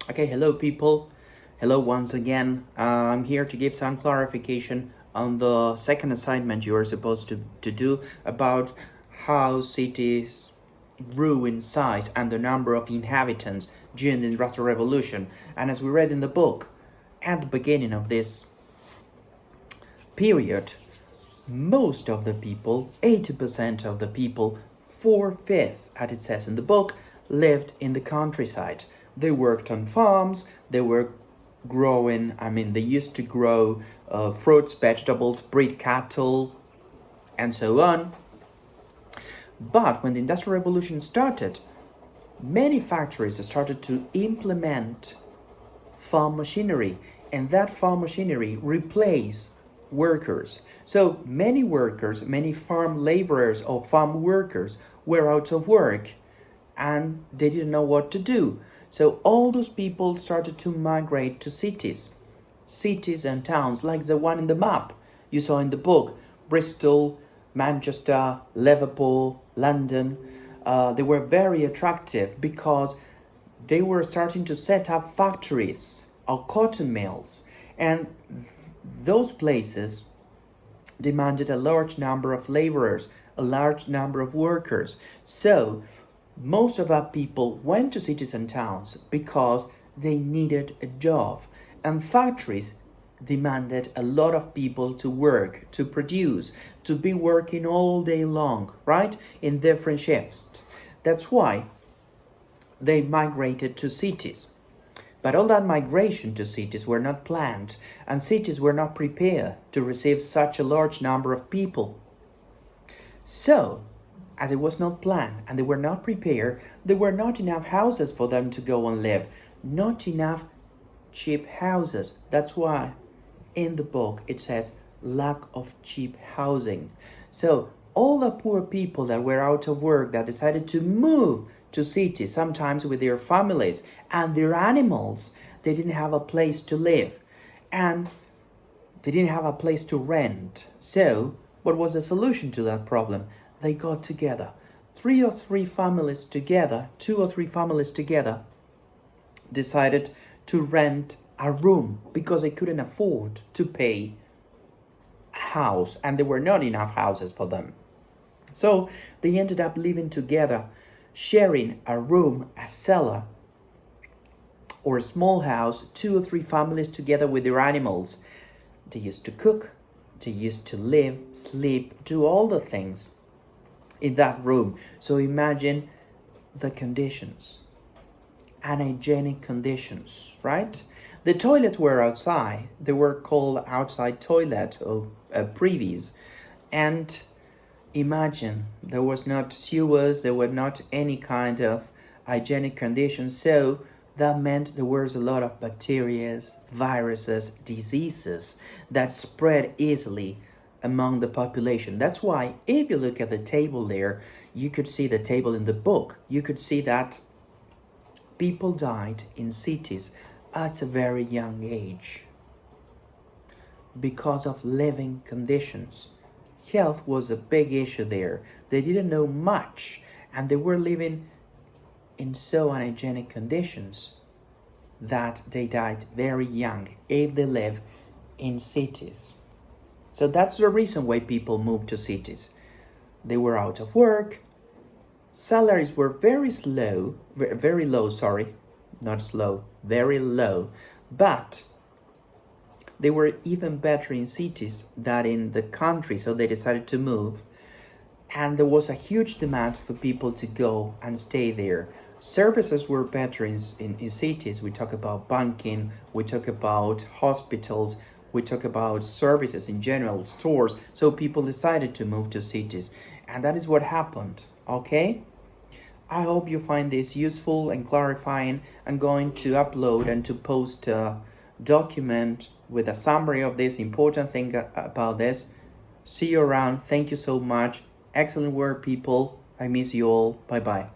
Okay, hello people. Hello once again. I'm here to give some clarification on the second assignment you are supposed to do about how cities grew in size and the number of inhabitants during the Industrial Revolution. And as we read in the book, at the beginning of this period, most of the people, 80% of the people, 4/5, as it says in the book, lived in the countryside. They worked on farms, they were they used to grow fruits, vegetables, breed cattle, and so on. But when the Industrial Revolution started, many factories started to implement farm machinery, and that farm machinery replaced workers. So many workers, many farm laborers or farm workers were out of work and they didn't know what to do. So all those people started to migrate to cities and towns like the one in the map you saw in the book: Bristol, Manchester, Liverpool, London. They were very attractive because they were starting to set up factories or cotton mills, and those places demanded a large number of laborers, a large number of workers. So most of our people went to cities and towns because they needed a job, and factories demanded a lot of people to work, to produce, to be working all day long, right? In different shifts. That's why they migrated to cities. But all that migration to cities were not planned, and cities were not prepared to receive such a large number of people. So, as it was not planned and they were not prepared, there were not enough houses for them to go and live. Not enough cheap houses. That's why in the book it says lack of cheap housing. So all the poor people that were out of work that decided to move to cities, sometimes with their families and their animals, they didn't have a place to live and they didn't have a place to rent. So what was the solution to that problem? They got together. Two or three families together decided to rent a room because they couldn't afford to pay a house and there were not enough houses for them. So they ended up living together, sharing a room, a cellar, or a small house, two or three families together with their animals. They used to cook, they used to live, sleep, do all the things in that room. So imagine the conditions, unhygienic conditions, right? The toilets were outside. They were called outside toilet or privies. And imagine there was not sewers, there were not any kind of hygienic conditions. So that meant there was a lot of bacteria, viruses, diseases that spread easily among the population. That's why if you look at the table there, you could see the table in the book. You could see that people died in cities at a very young age because of living conditions. Health was a big issue there. They didn't know much and they were living in so unhygienic conditions that they died very young if they live in cities. So that's the reason why people moved to cities. They were out of work. Salaries were very low, very low. But they were even better in cities than in the country, so they decided to move. And there was a huge demand for people to go and stay there. Services were better in cities. We talk about banking, we talk about hospitals, we talk about services in general, stores. So people decided to move to cities. And that is what happened, okay? I hope you find this useful and clarifying. I'm going to upload and to post a document with a summary of this important thing about this. See you around. Thank you so much. Excellent work, people. I miss you all. Bye-bye.